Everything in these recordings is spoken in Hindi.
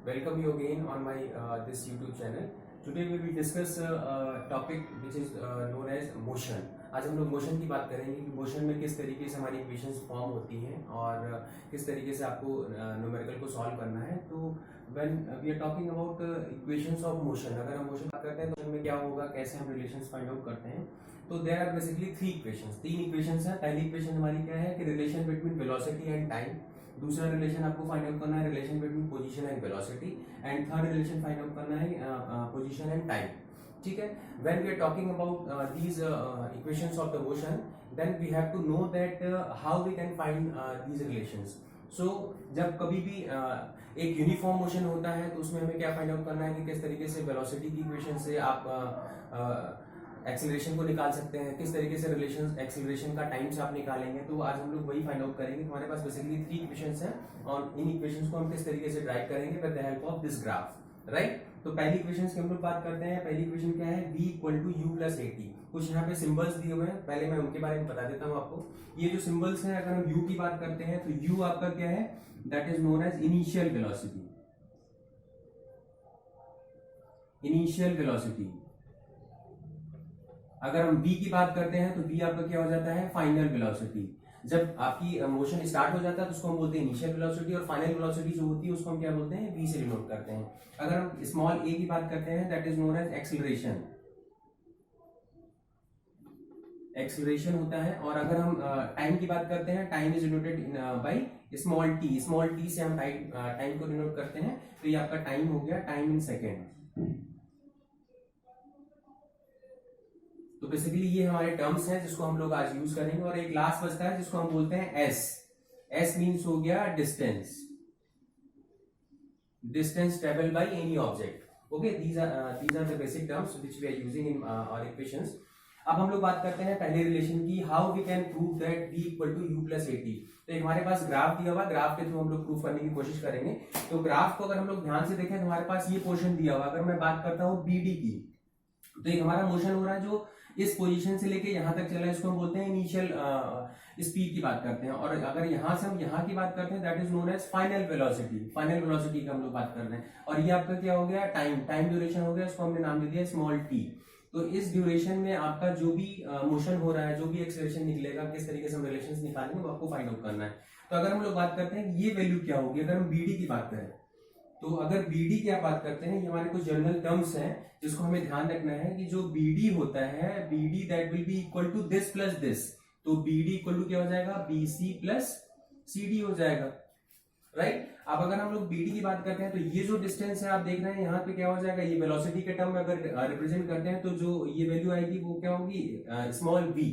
Welcome you again on my this YouTube channel. Today we will discuss topic which is known as motion. आज हम लोग मोशन की बात करेंगे कि मोशन में किस तरीके से हमारी इक्वेशंस फॉर्म होती हैं और किस तरीके से आपको न्यूमेरिकल को सॉल्व करना है. तो when we are talking about equations of motion, अगर हम मोशन बात करते हैं तो में क्या होगा, कैसे हम रिलेशंस फाइंड आउट करते हैं. तो there are basically three equations, तीन इक्वेशंस हैं. पहली इक्वेशन हमारी क्या है कि relation between velocity and time. दूसरा रिलेशन आपको फाइंड आउट करना है relation between position and velocity. And third relation find out करना है पोजीशन एंड टाइम. ठीक है. When we are talking about these equations of the motion, then we have to know that how we can find these relations. सो जब कभी भी एक यूनिफॉर्म मोशन होता है तो उसमें हमें क्या फाइंड आउट करना है कि किस तरीके से वेलोसिटी की इक्वेशन से आप एक्सेलरेशन को निकाल सकते हैं, किस तरीके से रिलेशन एक्सेलरेशन का टाइम से आप निकालेंगे. तो आज हम लोग वही फाइंड आउट करेंगे. हमारे पास बेसिकली थ्री इक्वेशंस हैं और इन इक्वेशंस को हम किस तरीके से ड्राइव करेंगे with the help of this graph. Right. तो पहली इक्वेशंस की हम लोग बात करते हैं. पहली इक्वेशन क्या है, v equal to U plus A T. कुछ यहाँ पे सिंबल्स दिए हुए हैं, पहले मैं उनके बारे में बता देता हूँ आपको. ये जो सिंबल्स हैं, अगर हम u की बात करते हैं तो u आपका क्या है, that is known as initial velocity. Initial velocity. अगर हम v की बात करते हैं तो v आपका क्या हो जाता है, फाइनल वेलोसिटी. जब आपकी मोशन स्टार्ट हो जाता है तो उसको हम बोलते हैं इनिशियल वेलोसिटी, और फाइनल वेलोसिटी जो होती है उसको हम क्या बोलते हैं, v से डिनोट करते हैं. अगर हम स्मॉल a की बात करते हैं, that is known as acceleration. Acceleration होता है. और अगर हम टाइम की बात करते हैं, time is denoted by small t. Small t से हम टाइम को डिनोट करते हैं. तो ये आपका टाइम हो गया, टाइम इन सेकेंड. तो बेसिकली ये हमारे टर्म्स हैं जिसको हम लोग आज यूज करेंगे. और एक लास्ट बचता है जिसको हम बोलते हैं एस. एस मीन्स हो गया distance. Distance travel by any object. Okay, these are the basic terms which we are using in our equations. अब हम लोग बात करते हैं पहले रिलेशन की, how we can prove that v equal to U plus A T. तो एक हमारे पास ग्राफ दिया हुआ, ग्राफ के थ्रू हम लोग प्रूव करने की कोशिश करेंगे. तो ग्राफ को अगर हम लोग ध्यान से देखें तो हमारे पास ये पोर्शन दिया हुआ. अगर मैं बात करता हूँ bd की, तो एक हमारा मोशन हो रहा है जो इस पोजीशन से लेके यहां तक चला है, इसको हम बोलते हैं इनिशियल स्पीड की बात करते हैं. और अगर यहां से हम यहां की बात करते हैं, that is known as final velocity. Final velocity की हम लोग बात कर रहे हैं. और ये आपका क्या हो गया, टाइम. टाइम ड्यूरेशन हो गया, इसको हमने नाम दे दिया स्मॉल टी. तो इस ड्यूरेशन में आपका जो भी मोशन हो रहा है, जो भी एक्सेलरेशन निकलेगा, किस तरीके से हम रिलेशंस निकालेंगे वो आपको फाइंड आउट करना है. तो अगर हम लोग बात करते हैं ये वैल्यू क्या होगी, अगर हम बीडी की बात करें, तो अगर BD की आप बात करते हैं, ये हमारे कुछ जनरल टर्म्स हैं जिसको हमें ध्यान रखना है कि जो BD होता है, BD that will be equal to this plus this. तो BD इक्वल टू क्या हो जाएगा, BC प्लस CD हो जाएगा. राइट. अब अगर हम लोग BD की बात करते हैं तो ये जो डिस्टेंस है आप देख रहे हैं यहाँ पे क्या हो जाएगा, ये वेलोसिटी के टर्म में अगर रिप्रेजेंट करते हैं तो जो ये वैल्यू आएगी वो क्या होगी, स्मॉल v.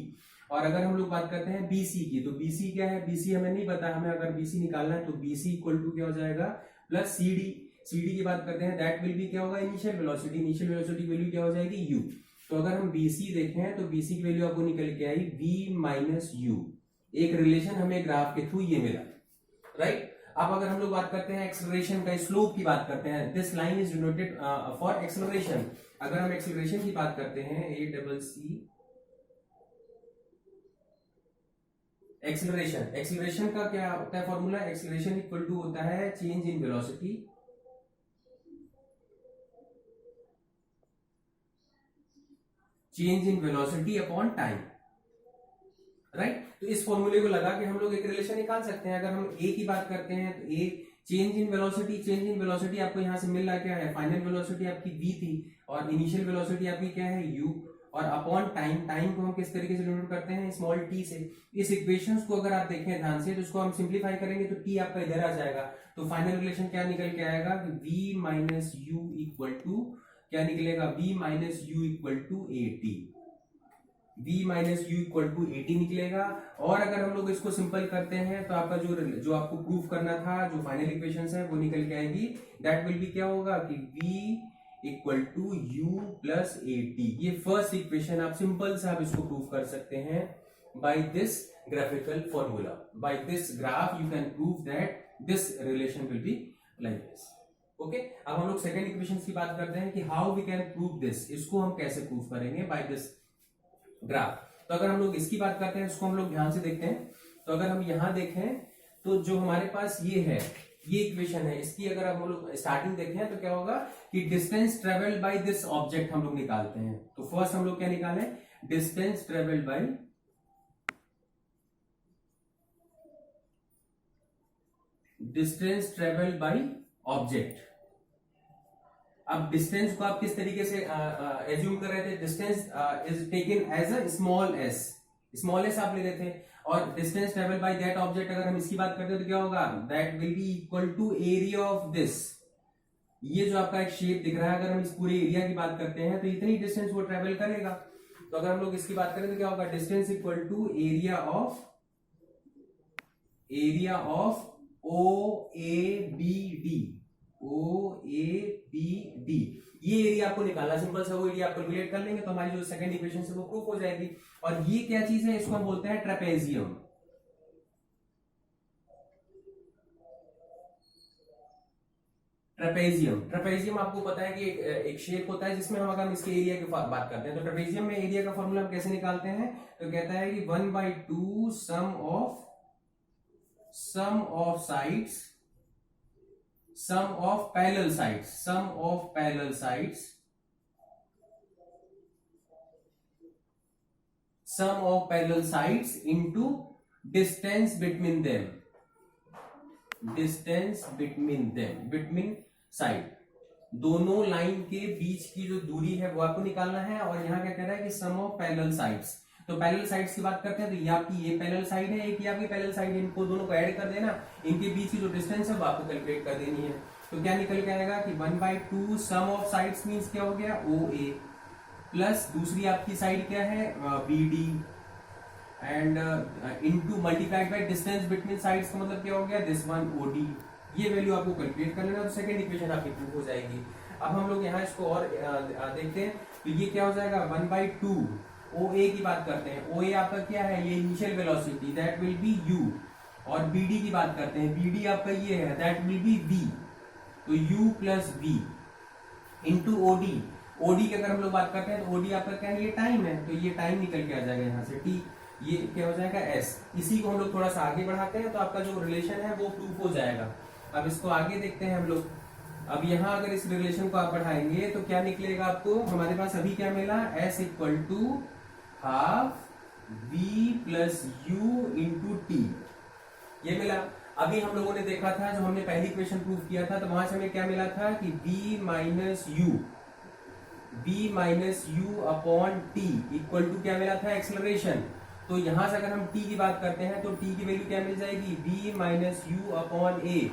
और अगर हम लोग बात करते हैं BC की, तो BC क्या है, BC हमें नहीं पता. हमें अगर BC निकालना है तो BC इक्वल टू क्या हो जाएगा, प्लस CD. CD की बात करते हैं, दैट विल बी क्या होगा, initial velocity. Initial velocity value क्या हो जाएगी, u. तो अगर हम BC देखें तो BC की वैल्यू आपको निकल के आई v माइनस u. एक रिलेशन हमें ग्राफ के थ्रू ये मिला. राइट. अब अगर हम लोग बात करते हैं एक्सेलरेशन का, स्लोप की बात करते हैं, this line is denoted for acceleration. अगर हम एक्सेलरेशन की बात करते हैं, ACC एक्सेलरेशन. एक्सेलरेशन का क्या होता है फॉर्मूला, एक्सेलरेशन इक्वल टू होता है change in velocity upon time. Right. तो इस फॉर्मूले को लगा के हम लोग एक रिलेशन निकाल सकते हैं. अगर हम a की बात करते हैं तो a change in velocity. Change in velocity आपको यहां से मिल रहा क्या है, फाइनल वेलोसिटी आपकी v थी और इनिशियल वेलोसिटी आपकी क्या है, u. और अपॉन टाइम. टाइम को हम किस तरीके से डिनोट करते हैं, स्मॉल t से. इस इक्वेशंस को अगर आप देखें ध्यान से तो इसको हम सिंप्लीफाई करेंगे तो t आपका इधर आ जाएगा. तो फाइनल रिलेशन क्या निकल के आएगा कि v minus U equal to क्या निकलेगा, v minus U equal to A T. v minus U equal to A T निकलेगा. और अगर हम लोग इसको सिंपल करते हैं तो आपका जो आपको प्रूफ करना था, जो फाइनल इक्वेशंस है वो निकल के आएगी. दैट विल बी क्या होगा कि v equal to U plus A T. ये फर्स्ट इक्वेशन आप सिंपल से आप इसको प्रूव कर सकते हैं by this graphical formula. By this graph you can prove that this relation will be like this. Okay. अब हम लोग सेकंड इक्वेशन की बात करते हैं कि how we can prove this. इसको हम कैसे प्रूव करेंगे, बाय दिस ग्राफ. तो अगर हम लोग इसकी बात करते हैं, इसको हम लोग ध्यान से देखते हैं. तो अगर हम यहां देखें तो जो हमारे पास ये है, ये इक्वेशन है इसकी। अगर हम लोग स्टार्टिंग देखें तो क्या होगा कि distance travelled by this object हम लोग निकालते हैं। तो फर्स्ट हम लोग क्या निकालें, डिस्टेंस ट्रेवल्ड बाय ऑब्जेक्ट। अब डिस्टेंस को आप किस तरीके से एज्यूम कर रहे थे, distance is taken as a small S आप ले रहे थे, और distance travel by that object अगर हम इसकी बात करते हैं तो क्या होगा, that will be equal to area of this. ये जो आपका एक शेप दिख रहा है, अगर हम इस पूरे एरिया की बात करते हैं तो इतनी डिस्टेंस वो ट्रेवल करेगा। तो अगर हम लोग इसकी बात करें तो क्या होगा, distance equal to area of O A B D. ये एरिया आपको निकालना, सिंपल सा वो एरिया आप कैलकुलेट कर लेंगे तो हमारी जो सेकंड इक्वेशन से वो प्रूफ हो जाएगी। और ये क्या चीज है, इसको हम बोलते हैं ट्रेपेजियम। ट्रेपेजियम आपको पता है कि एक शेप होता है जिसमें हम अगर इसके एरिया की बात करते हैं तो ट्रेपेजियम में एरिया का फॉर्मूला हम कैसे निकालते हैं, तो कहता है कि 1/2 sum of sides, sum of parallel sides into distance between side। दोनों लाइन के बीच की जो दूरी है वो आपको निकालना है। और यहाँ क्या कह रहा है कि सम ऑफ पैरेलल साइड्स। तो पैरेलल साइड्स की बात करते हैं तो ये आपकी ये पैरेलल साइड है, एक ये आपकी पैरेलल साइड है, इनको दोनों को ऐड कर देना, इनके बीच की जो डिस्टेंस है वो आपको कैलकुलेट कर देनी है। तो क्या निकल के आएगा कि 1/2 सम ऑफ साइड्स मींस क्या हो गया, OA, प्लस दूसरी आपकी साइड क्या है, BD, and into multiplied by distance between sides का मतलब क्या हो गया, दिस वन OD। ये वैल्यू आपको कैलकुलेट कर लेना तो सेकंड इक्वेशन आपकी प्रूफ हो जाएगी। अब हम लोग यहाँ इसको और देखते हैं तो ये क्या हो जाएगा, 1/2 OA की बात करते हैं। OA आपका क्या है, ये initial velocity, that will B U। और BD की बात करते हैं, BD आपका ये है, दैट विल बी V। तो U plus V into OD। OD की अगर हम लोग बात करते हैं तो OD आपका क्या है, ये टाइम है, तो ये टाइम निकल के आ जाएगा यहाँ से T, ये क्या हो जाएगा S। इसी को हम लोग थोड़ा सा आगे बढ़ाते हैं तो आपका जो रिलेशन है वो प्रूफ हो जाएगा। अब इसको आगे देखते हैं हम लोग। अब यहाँ अगर इस रिलेशन को आप बढ़ाएंगे तो क्या निकलेगा आपको, हमारे पास अभी क्या मिला, S equal to half V plus U into T, ये मिला। अभी हम लोगों ने देखा था, जब हमने पहली इक्वेशन प्रूफ किया था तो वहां से हमें क्या मिला था कि V minus U upon T equal to क्या मिला था, एक्सेलरेशन। तो यहां से अगर हम T की बात करते हैं तो T की वैल्यू क्या मिल जाएगी, V minus U upon A।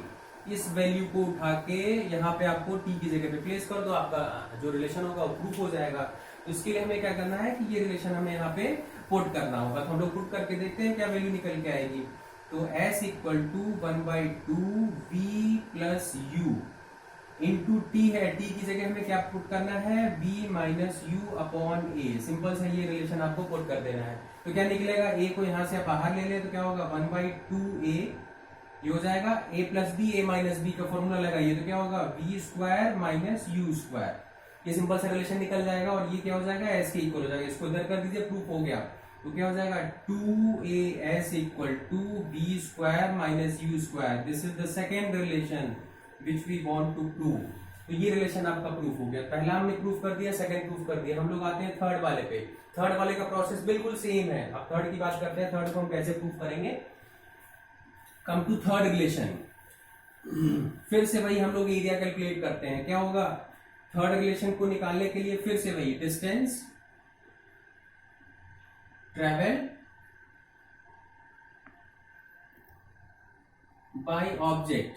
इस वैल्यू को उठा के यहाँ पे आपको T की जगह पे प्लेस कर दो, आपका जो रिलेशन होगा वो प्रूफ हो जाएगा। तो इसके लिए हमें क्या करना है कि ये रिलेशन हमें यहाँ पे पुट करना होगा। तो हम लोग पुट करके देखते हैं क्या वैल्यू निकल के आएगी। तो S equal to 1/2 V plus U into T है, T की जगह हमें क्या पुट करना है, V minus U upon A। Simple सा ये रिलेशन आपको पुट कर देना है। तो क्या निकलेगा, A को यहाँ से आप बाहर ले ले तो क्या होगा, 1/2A, ये हो जाएगा A plus B, A minus B का फॉर्मूला लगाइए तो क्या होगा, V square minus U square. ये सिंपल सा रिलेशन निकल जाएगा और ये क्या हो जाएगा, S के इक्वल हो जाएगा। इसको इधर कर दीजिए, प्रूफ हो गया। तो क्या हो जाएगा, 2AS equal to V square minus U square. This is the second relation which we want to prove. तो ये रिलेशन आपका प्रूफ हो गया। पहला हमने प्रूफ कर दिया, सेकंड प्रूफ कर दिया। हम लोग आते हैं थर्ड वाले पे। थर्ड वाले का प्रोसेस बिल्कुल सेम है। अब थर्ड की बात करते हैं, थर्ड को हम कैसे प्रूफ करेंगे। कम टू थर्ड रिलेशन, फिर से वही हम लोग एरिया कैलकुलेट करते हैं। क्या होगा, थर्ड रिलेशन को निकालने के लिए फिर से वही डिस्टेंस ट्रेवल बाय ऑब्जेक्ट,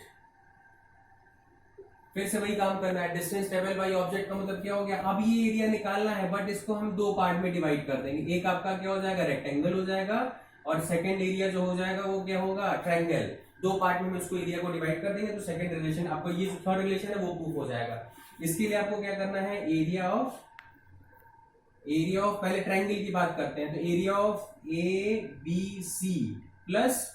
फिर से वही काम करना है। डिस्टेंस ट्रेवल बाय ऑब्जेक्ट का मतलब क्या हो गया, अब ये एरिया निकालना है बट इसको हम दो पार्ट में डिवाइड कर देंगे। एक आपका क्या हो जाएगा, रेक्टेंगल हो जाएगा, और सेकंड एरिया जो हो जाएगा वो क्या होगा, ट्रायंगल। दो पार्ट में हम इसको एरिया को डिवाइड कर देंगे तो सेकंड रिलेशन आपको, ये जो थर्ड रिलेशन है वो प्रूफ हो जाएगा। इसके लिए आपको क्या करना है, एरिया ऑफ पहले ट्रायंगल की बात करते हैं तो area of ABC plus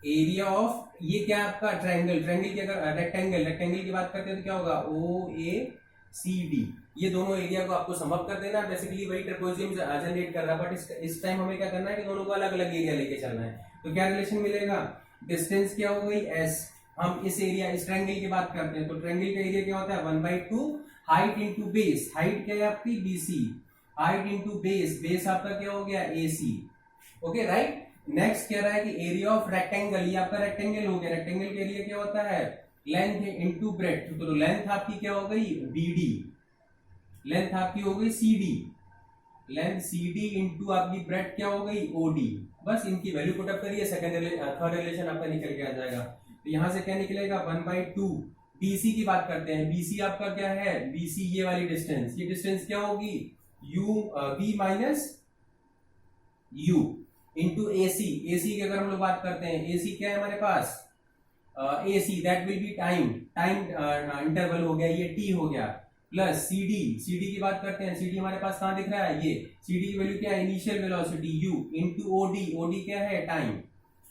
area of, ये क्या आपका ट्रायंगल की अगर रेक्टेंगल की बात करते हैं तो क्या होगा, OACD। ये दोनों एरिया को आपको सम अप कर देना। बेसिकली वही ट्रेपेजियम जनरेट कर रहा है, बट इस टाइम हमें क्या करना है कि दोनों को अलग अलग एरिया लेके चलना है। तो क्या रिलेशन मिलेगा, डिस्टेंस क्या हो गई s, हम इस एरिया इस ट्रायंगल की बात करते हैं तो ट्रायंगल का एरिया क्या होता है 1/2 हाइट इंटू बेस, हाइट क्या है आपकी BC, height into base, base आपका क्या हो गया AC। Okay right. नेक्स्ट कह रहा है कि एरिया ऑफ रेक्टेंगल, ये आपका रेक्टेंगल हो गया, रेक्टेंगल के एरिया क्या होता है लेंथ इंटू ब्रेड्थ, तो लेंथ आपकी क्या हो गई BD, लेंथ आपकी हो गई CD, लेंथ CD इंटू आपकी ब्रेड्थ क्या हो गई OD। बस इनकी वैल्यू पुट अप करिए, सेकंड थर्ड रिलेशन आपका निकल के आ जाएगा। तो यहां से क्या निकलेगा 1/2। BC की बात करते हैं, BC आपका क्या है BC ये वाली डिस्टेंस, ये डिस्टेंस क्या होगी B minus U into AC, AC की अगर हम लोग बात करते हैं AC क्या है हमारे पास AC that will B time, time interval हो गया, ये T हो गया, प्लस CD की बात करते हैं, CD हमारे पास कहां दिख रहा है ये CD की वैल्यू क्या है initial velocity U into OD क्या है टाइम,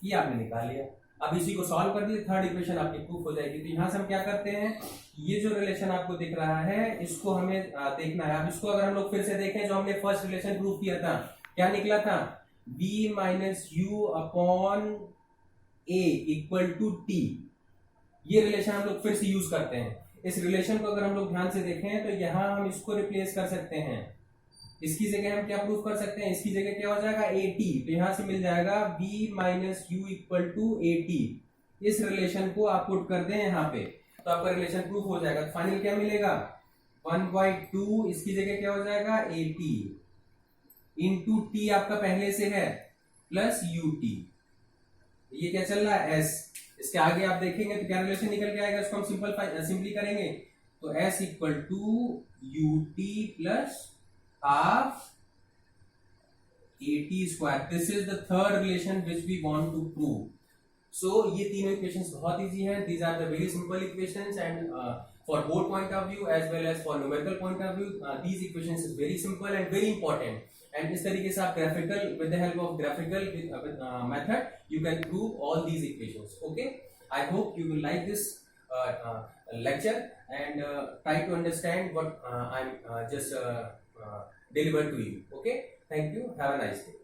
ये आपने निकाल लिया। अब इसी को सॉल्व कर दिए, थर्ड इक्वेशन आपकी प्रूफ हो जाएगी। तो यहां से हम क्या करते हैं, ये जो रिलेशन आपको दिख रहा है इसको हमें देखना है। अब इसको अगर हम लोग फिर से देखें, जो हमने फर्स्ट रिलेशन प्रूफ किया था क्या निकला था B minus U upon A equal to T, ये रिलेशन हम लोग फिर से यूज करते हैं। इस रिलेशन को अगर हम लोग ध्यान से देखें तो यहां हम इसको रिप्लेस कर सकते हैं, इसकी जगह हम क्या प्रूफ कर सकते हैं, इसकी जगह क्या हो जाएगा AT, तो यहां से मिल जाएगा B minus U equal to AT। इस रिलेशन को आप पुट कर दें यहाँ पे तो आपका रिलेशन प्रूफ हो जाएगा। तो फाइनल क्या मिलेगा 1/2, इसकी जगह क्या हो जाएगा AT इंटू T आपका पहले से है प्लस UT, ये क्या चल रहा है S। इसके आगे आप देखेंगे तो क्या रिलेशन निकल के आएगा, इसको हम सिंपली करेंगे तो S equal to UT plus half AT square. This is the third relation which we want to prove. So ये तीनों इक्वेशंस बहुत इजी हैं, these are the very simple equations and for board point of view as well as for numerical point of view these equations is very simple and very important. And इस तरीके से आप graphical with the help of graphical method you can prove all these equations. Okay, I hope you will like this lecture and try to understand what I'm just delivered to you. Okay, thank you, have a nice day.